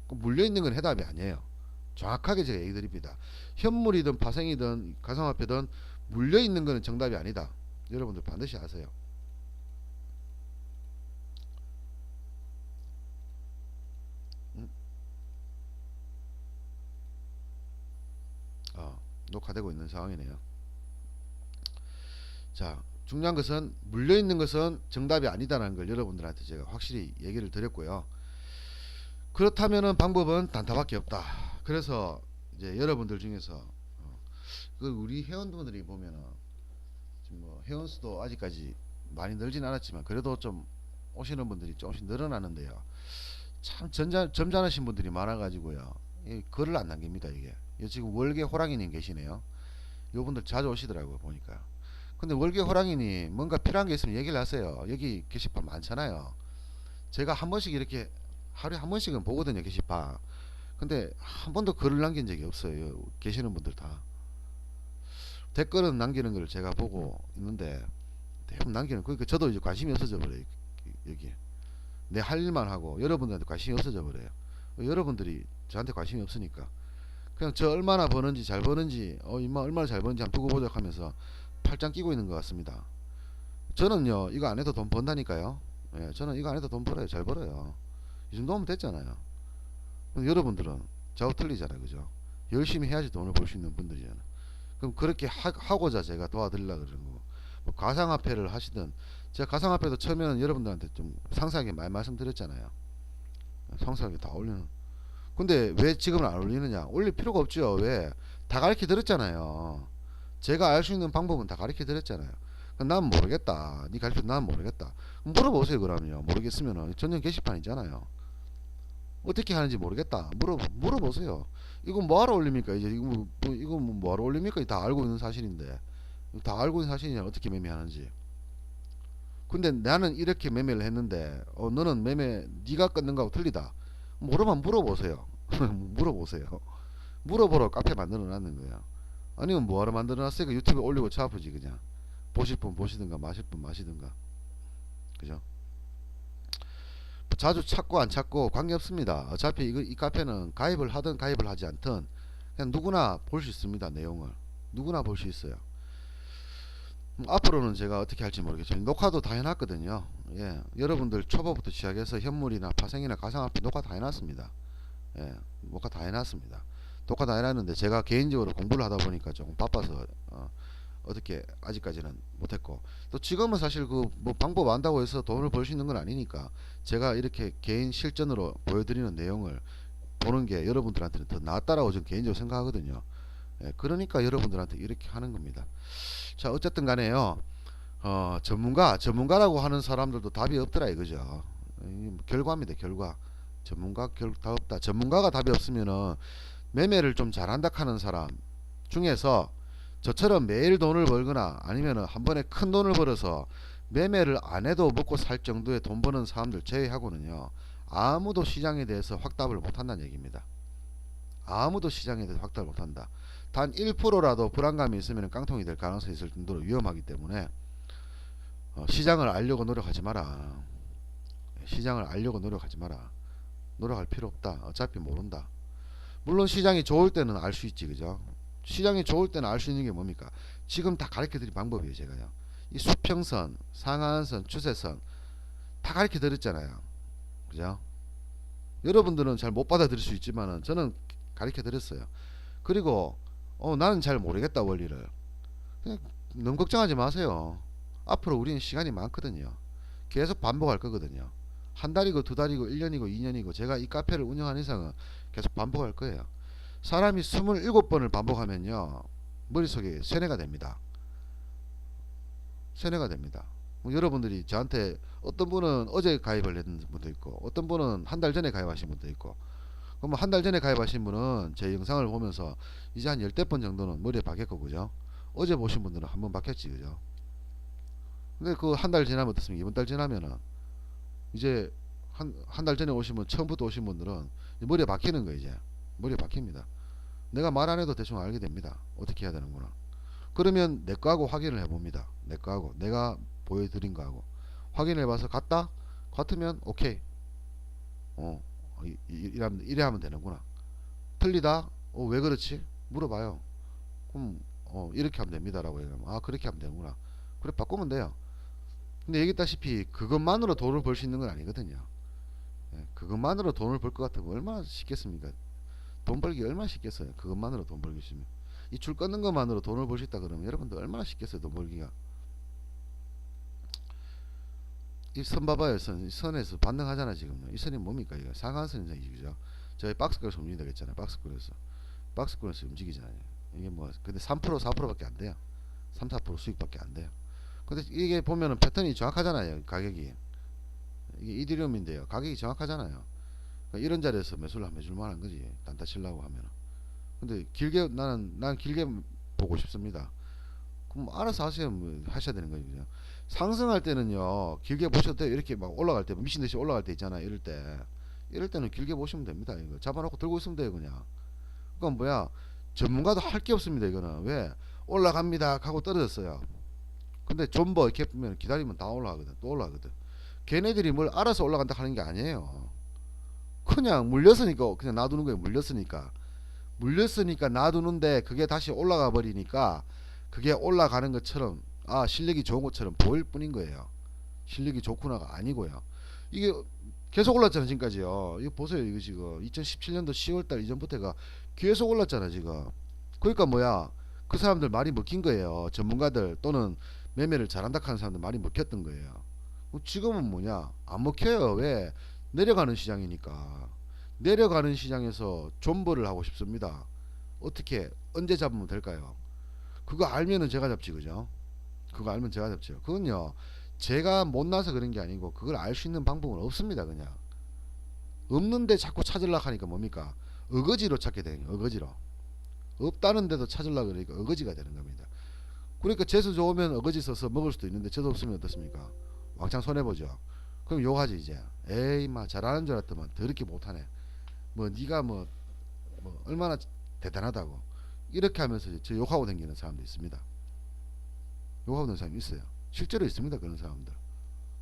물려있는 건 해답이 아니에요. 정확하게 제가 얘기 드립니다. 현물이든 파생이든 가상화폐든 물려있는 거는 정답이 아니다. 여러분들 반드시 아세요. 녹화되고 있는 상황이네요. 자, 중요한 것은 물려있는 것은 정답이 아니다라는 걸 여러분들한테 제가 확실히 얘기를 드렸고요. 그렇다면은 방법은 단타밖에 없다. 그래서 이제 여러분들 중에서 그 우리 회원분들이 보면은 지금 뭐 회원 수도 아직까지 많이 늘진 않았지만 그래도 좀 오시는 분들이 조금씩 늘어나는데요. 참 점잖으신 분들이 많아가지고요. 글을 안 남깁니다 이게. 지금 월계 호랑이님 계시네요. 요분들 자주 오시더라고요 보니까. 근데 월계 호랑이님 뭔가 필요한 게 있으면 얘기를 하세요. 여기 게시판 많잖아요. 제가 한 번씩 이렇게 하루에 한 번씩은 보거든요 게시판. 근데 한 번도 글을 남긴 적이 없어요. 계시는 분들 다. 댓글은 남기는 걸 제가 보고 있는데 대부분 남기는 그러니까 저도 이제 관심이 없어져 버려요. 여기 내 할 일만 하고 여러분들한테 관심이 없어져 버려요. 여러분들이 저한테 관심이 없으니까 그냥 저 얼마나 버는지 잘 버는지 이마 얼마나 잘 버는지 한번 두고 보자 하면서 팔짱 끼고 있는 것 같습니다. 저는요 이거 안 해도 돈 번다니까요. 예, 저는 이거 안 해도 돈 벌어요. 잘 벌어요. 이 정도면 됐잖아요. 근데 여러분들은 저하고 틀리잖아요. 그죠? 열심히 해야지 돈을 벌 수 있는 분들이잖아요. 그럼 그렇게 하고자 제가 도와드리려고 그러는 거고 뭐 가상화폐를 하시든 제가 가상화폐도 처음에는 여러분들한테 좀 상세하게 말씀드렸잖아요. 상세하게 다 올리는 근데 왜 지금은 안 올리느냐 올릴 필요가 없죠. 왜 다 가르쳐 드렸잖아요. 제가 알 수 있는 방법은 다 가르쳐 드렸잖아요. 난 모르겠다 니 가르쳐 난 모르겠다 물어보세요. 그러면 모르겠으면 전용 게시판이잖아요. 어떻게 하는지 모르겠다 물어보세요. 이거 뭐하러 올립니까 이제 이거 뭐하러 올립니까 다 알고 있는 사실인데 다 알고 있는 사실이냐 어떻게 매매하는지. 근데 나는 이렇게 매매를 했는데 너는 매매 네가 끊는 거하고 틀리다. 모르면 물어보세요. 물어보세요. 물어보러 카페 만들어 놨는 거야. 아니면 뭐하러 만들어 놨으니까 유튜브에 올리고 차아프지 그냥. 보실 분 보시든가 마실 분 마시든가. 그죠? 자주 찾고 안 찾고 관계없습니다. 어차피 이 카페는 가입을 하든 가입을 하지 않든 그냥 누구나 볼 수 있습니다. 내용을 누구나 볼 수 있어요. 앞으로는 제가 어떻게 할지 모르겠지만 녹화도 다 해놨거든요. 예, 여러분들 초보부터 시작해서 현물이나 파생이나 가상화폐 녹화 다 해놨습니다. 예, 녹화 다 해놨습니다. 녹화 다 해놨는데 제가 개인적으로 공부를 하다 보니까 조금 바빠서 어떻게 아직까지는 못했고, 또 지금은 사실 그 뭐 방법 안다고 해서 돈을 벌 수 있는 건 아니니까 제가 이렇게 개인 실전으로 보여드리는 내용을 보는 게 여러분들한테는 더 낫다라고 저는 개인적으로 생각하거든요. 예, 그러니까 여러분들한테 이렇게 하는 겁니다. 자, 어쨌든 간에요. 전문가라고 하는 사람들도 답이 없더라 이거죠. 결과입니다, 결과. 답 없다. 전문가가 답이 없으면은 매매를 좀 잘한다 하는 사람 중에서 저처럼 매일 돈을 벌거나 아니면은 한 번에 큰 돈을 벌어서 매매를 안 해도 먹고 살 정도의 돈 버는 사람들 제외하고는요, 아무도 시장에 대해서 확답을 못 한다는 얘기입니다. 아무도 시장에 대해서 확답을 못 한다. 단 1%라도 불안감이 있으면 깡통이 될 가능성이 있을 정도로 위험하기 때문에 시장을 알려고 노력하지 마라. 시장을 알려고 노력하지 마라. 노력할 필요 없다. 어차피 모른다. 물론 시장이 좋을 때는 알 수 있지, 그죠? 시장이 좋을 때는 알 수 있는 게 뭡니까? 지금 다 가르쳐 드린 방법이에요, 제가요. 이 수평선, 상한선, 추세선 다 가르쳐 드렸잖아요. 그죠? 여러분들은 잘 못 받아들일 수 있지만은 저는 가르쳐 드렸어요. 그리고 나는 잘 모르겠다 원리를. 그냥 너무 걱정하지 마세요. 앞으로 우리는 시간이 많거든요. 계속 반복할 거거든요. 한 달이고 두 달이고 1년이고 2년이고 제가 이 카페를 운영하는 이상은 계속 반복할 거예요. 사람이 27번을 반복하면요, 머릿속에 세뇌가 됩니다. 세뇌가 됩니다. 여러분들이 저한테, 어떤 분은 어제 가입을 했는 분도 있고 어떤 분은 한 달 전에 가입하신 분도 있고, 그럼 한 달 전에 가입하신 분은 제 영상을 보면서 이제 한 10대 번 정도는 머리에 박혔고, 그죠? 어제 보신 분들은 한 번 박혔지, 그죠? 근데 그 한 달 지나면 어떻습니까? 이번 달 지나면은 이제 한 달 전에 오신 분, 처음부터 오신 분들은 머리에 박히는 거예요. 이제 머리에 박힙니다. 내가 말 안 해도 대충 알게 됩니다. 어떻게 해야 되는구나. 그러면 내 거하고 확인을 해봅니다. 내 거하고 내가 보여드린 거하고 확인해봐서 같다? 같으면 오케이. 이래 하면 되는구나. 틀리다? 왜 그렇지? 물어봐요. 그럼 이렇게 하면 됩니다라고 얘기하면, 아, 그렇게 하면 되는구나. 그래, 바꾸면 돼요. 근데 얘기했다시피 그것만으로 돈을 벌 수 있는 건 아니거든요. 예, 그것만으로 돈을 벌 것 같으면 얼마나 쉽겠습니까? 돈 벌기 얼마나 쉽겠어요. 그것만으로 돈 벌기 쉽으면. 이 줄 끊는 것만으로 돈을 벌 수 있다 그러면 여러분들 얼마나 쉽겠어요, 돈 벌기가. 이 선 봐봐요. 이 선에서 반등하잖아 지금. 이 선이 뭡니까? 이거 상한선이죠, 그죠? 저희 박스권에서 움직인다고 했잖아요. 박스권에서 움직이잖아요. 이게 뭐 근데 3% 4%밖에 안 돼요. 3, 4% 수익밖에 안 돼요. 근데 이게 보면은 패턴이 정확하잖아요. 가격이. 이게 이더리움인데요. 가격이 정확하잖아요. 그러니까 이런 자리에서 매수를 한번 해줄 만한 거지. 단타 치려고 하면은. 근데 길게 나는 길게 보고 싶습니다. 그럼 알아서 하세요. 뭐 하셔야 되는 거죠. 그죠? 상승할 때는요, 길게 보셔도 돼요. 이렇게 막 올라갈 때, 미친 듯이 올라갈 때 있잖아. 이럴 때는 길게 보시면 됩니다. 이거 잡아놓고 들고 있으면 돼요, 그냥. 그건 뭐야? 전문가도 할 게 없습니다. 이거는 왜 올라갑니다 하고 떨어졌어요. 근데 존버 이렇게 보면 기다리면 다 올라가거든. 또 올라가거든. 걔네들이 뭘 알아서 올라간다 하는 게 아니에요. 그냥 물렸으니까 그냥 놔두는 거예요. 물렸으니까 놔두는데 그게 다시 올라가 버리니까 그게 올라가는 것처럼, 아, 실력이 좋은 것처럼 보일 뿐인 거예요. 실력이 좋구나가 아니고요. 이게 계속 올랐잖아 지금까지요. 이거 보세요. 이거 지금 2017년도 10월달 이전부터가 계속 올랐잖아 지금. 그러니까 뭐야, 그 사람들 말이 먹힌 거예요. 전문가들 또는 매매를 잘한다 하는 사람들 말이 먹혔던 거예요. 지금은 뭐냐, 안 먹혀요. 왜? 내려가는 시장이니까. 내려가는 시장에서 존버를 하고 싶습니다. 어떻게 언제 잡으면 될까요? 그거 알면은 제가 잡지, 그죠? 그거 알면 제가 잡죠. 그건요, 제가 못나서 그런 게 아니고 그걸 알 수 있는 방법은 없습니다. 그냥 없는데 자꾸 찾으려고 하니까 뭡니까? 어거지로 찾게 되는 거예요. 어거지로. 없다는데도 찾으려고 그러니까 어거지가 되는 겁니다. 그러니까 재수 좋으면 어거지 써서 먹을 수도 있는데 재수 없으면 어떻습니까? 왕창 손해보죠. 그럼 욕하지 이제. 에이 마 잘하는 줄 알았더만 더럽게 못하네. 뭐 네가 뭐 얼마나 대단하다고 이렇게 하면서 저 욕하고 다니는 사람도 있습니다. 욕하고 다니는 사람이 있어요. 실제로 있습니다. 그런 사람들.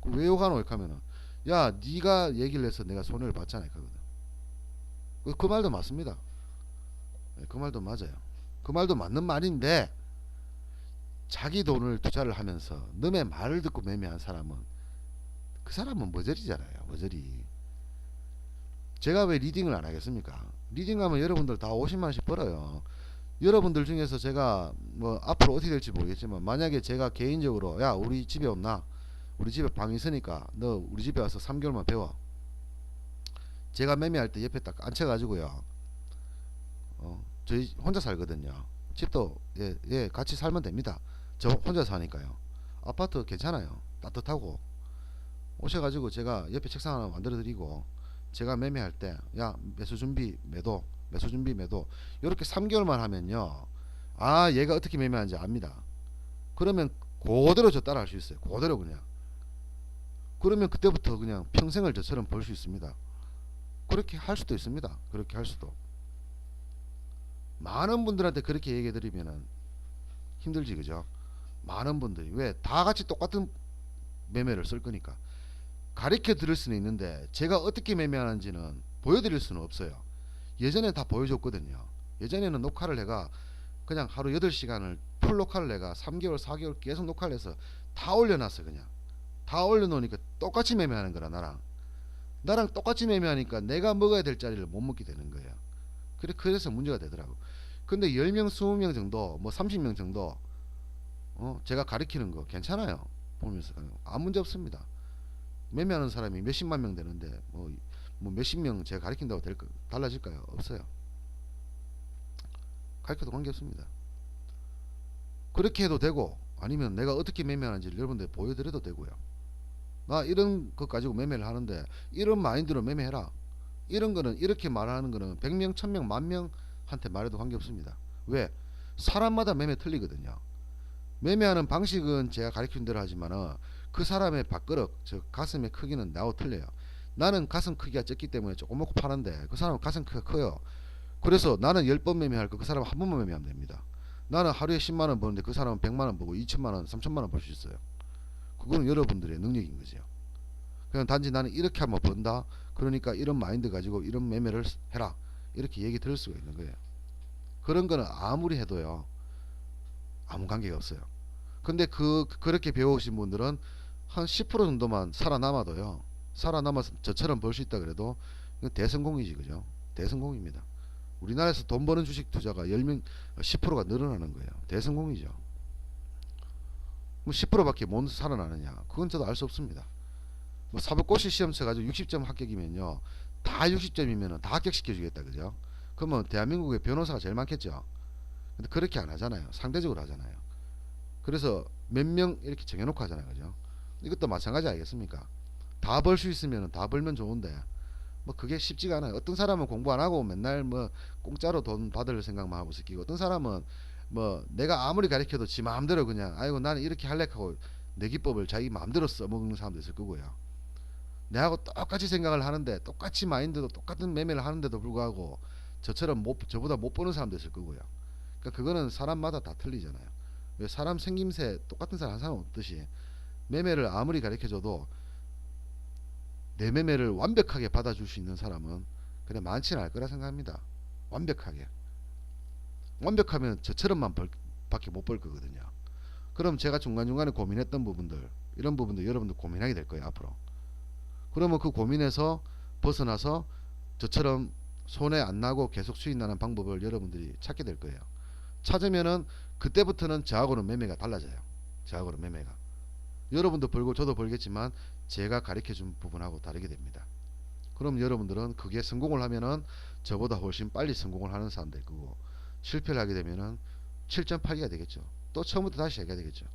왜 욕하노? 이렇게 하면은, 야 네가 얘기를 해서 내가 손해를 봤잖아. 그거든. 그 말도 맞습니다. 그 말도 맞아요. 그 말도 맞는 말인데 자기 돈을 투자를 하면서 남의 말을 듣고 매매한 사람은 그 사람은 머저리잖아요. 머저리. 제가 왜 리딩을 안 하겠습니까? 리딩하면 여러분들 다 50만원씩 벌어요. 여러분들 중에서 제가 뭐 앞으로 어떻게 될지 모르겠지만 만약에 제가 개인적으로 야 우리 집에 없나? 우리 집에 방 있으니까 너 우리 집에 와서 3개월만 배워. 제가 매매할 때 옆에 딱 앉혀가지고요. 저희 혼자 살거든요. 집도 예 같이 살면 됩니다. 저 혼자 사니까요. 아파트 괜찮아요. 따뜻하고 오셔가지고 제가 옆에 책상 하나 만들어 드리고 제가 매매할 때 야 매수 준비 매도 매수 준비 매도 이렇게 3개월만 하면요. 아 얘가 어떻게 매매하는지 압니다. 그러면 그대로 저 따라 할 수 있어요. 그대로 그냥. 그러면 그때부터 그냥 평생을 저처럼 벌 수 있습니다. 그렇게 할 수도 있습니다. 그렇게 할 수도. 많은 분들한테 그렇게 얘기해 드리면은 힘들지 그죠? 많은 분들이 왜 다 같이 똑같은 매매를 쓸 거니까 가르쳐 드릴 수는 있는데 제가 어떻게 매매하는지는 보여드릴 수는 없어요. 예전에 다 보여줬거든요. 예전에는 녹화를 해가 그냥 하루 8시간을 풀 녹화를 해가 3개월 4개월 계속 녹화를 해서 다 올려놨어. 그냥 다 올려놓으니까 똑같이 매매하는 거라. 나랑 똑같이 매매하니까 내가 먹어야 될 자리를 못 먹게 되는 거예요. 그래서 문제가 되더라고. 근데 10명 20명 정도 뭐 30명 정도 제가 가르치는 거 괜찮아요. 보면서 아무 문제 없습니다. 매매하는 사람이 몇십만 명 되는데 뭐 몇십 명 제가 가르친다고 달라질까요? 없어요. 가르쳐도 관계없습니다. 그렇게 해도 되고 아니면 내가 어떻게 매매하는지를 여러분들 보여드려도 되고요. 나 이런 것 가지고 매매를 하는데 이런 마인드로 매매해라. 이런 거는 이렇게 말하는 거는 100명, 1000명, 만명한테 말해도 관계없습니다. 왜? 사람마다 매매 틀리거든요. 매매하는 방식은 제가 가르친 대로 하지만은 그 사람의 밥그릇, 즉 가슴의 크기는 나하고 틀려요. 나는 가슴 크기가 적기 때문에 조금 먹고 파는데 그 사람은 가슴 크기가 커요. 그래서 나는 10번 매매할 거 그 사람은 한 번만 매매하면 됩니다. 나는 하루에 10만원 버는데 그 사람은 100만원 벌고 2천만원, 3천만원 벌 수 있어요. 그거는 여러분들의 능력인 거죠. 그냥 단지 나는 이렇게 하면 번다. 그러니까 이런 마인드 가지고 이런 매매를 해라. 이렇게 얘기 들을 수가 있는 거예요. 그런 거는 아무리 해도요. 아무 관계가 없어요. 근데 그렇게 배우신 분들은 한 10% 정도만 살아남아도요. 살아남아서 저처럼 벌 수 있다 그래도 대성공이지 그죠? 대성공입니다. 우리나라에서 돈 버는 주식 투자가 10%가 늘어나는 거예요. 대성공이죠. 뭐 10%밖에 못 살아나느냐? 그건 저도 알 수 없습니다. 뭐 사법고시 시험 쳐가지고 60점 합격이면요. 다 60점이면은 다 합격시켜 주겠다 그죠? 그러면 대한민국의 변호사가 제일 많겠죠. 근데 그렇게 안 하잖아요. 상대적으로 하잖아요. 그래서 몇 명 이렇게 정해놓고 하잖아요. 그죠? 이것도 마찬가지 아니겠습니까? 다 벌 수 있으면 다 벌면 좋은데 뭐 그게 쉽지가 않아요. 어떤 사람은 공부 안 하고 맨날 뭐 공짜로 돈 받을 생각만 하고 있기고 어떤 사람은 뭐 내가 아무리 가르쳐도 지 마음대로 그냥 아이고 나는 이렇게 할래 하고 내 기법을 자기 마음대로 써먹는 사람도 있을 거고요. 내하고 똑같이 생각을 하는데 똑같이 마인드도 똑같은 매매를 하는데도 불구하고 저보다 못 버는 사람도 있을 거고요. 그러니까 그거는 사람마다 다 틀리잖아요. 왜 사람 생김새 똑같은 사람 한 사람 없듯이 매매를 아무리 가르쳐줘도 내 매매를 완벽하게 받아줄 수 있는 사람은 그냥 많지는 않을 거라 생각합니다. 완벽하게. 완벽하면 저처럼만 밖에 못 벌 거거든요. 그럼 제가 중간중간에 고민했던 부분들 이런 부분도 여러분들 고민하게 될 거예요. 앞으로. 그러면 그 고민에서 벗어나서 저처럼 손해 안 나고 계속 수익 나는 방법을 여러분들이 찾게 될 거예요. 찾으면은 그때부터는 저하고는 매매가 달라져요. 저하고는 매매가. 여러분도 벌고 저도 벌겠지만 제가 가르쳐 준 부분하고 다르게 됩니다. 그럼 여러분들은 그게 성공을 하면은 저보다 훨씬 빨리 성공을 하는 사람 될 거고 실패를 하게 되면은 7.8기가 되겠죠. 또 처음부터 다시 하게 되겠죠.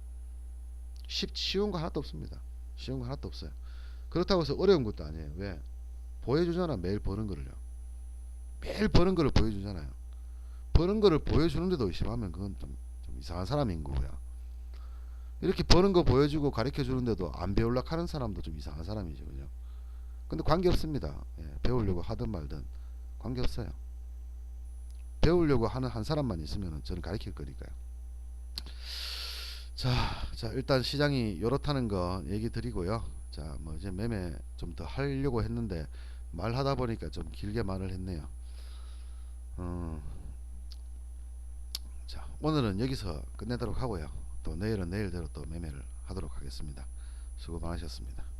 쉬운 거 하나도 없습니다. 쉬운 거 하나도 없어요. 그렇다고 해서 어려운 것도 아니에요. 왜? 보여주잖아. 매일 버는 거를요. 매일 버는 거를 보여주잖아요. 버는 거를 보여주는데도 의심하면 그건 좀 이상한 사람인 거고요. 이렇게 버는 거 보여주고 가르쳐 주는데도 안 배우려고 하는 사람도 좀 이상한 사람이죠. 그죠? 근데 관계없습니다. 예, 배우려고 하든 말든 관계없어요. 배우려고 하는 한 사람만 있으면 저는 가르칠 거니까요. 자, 일단 시장이 요렇다는 거 얘기 드리고요. 자, 뭐 이제 매매 좀 더 하려고 했는데 말하다 보니까 좀 길게 말을 했네요. 오늘은 여기서 끝내도록 하고요. 또 내일은 내일대로 또 매매를 하도록 하겠습니다. 수고 많으셨습니다.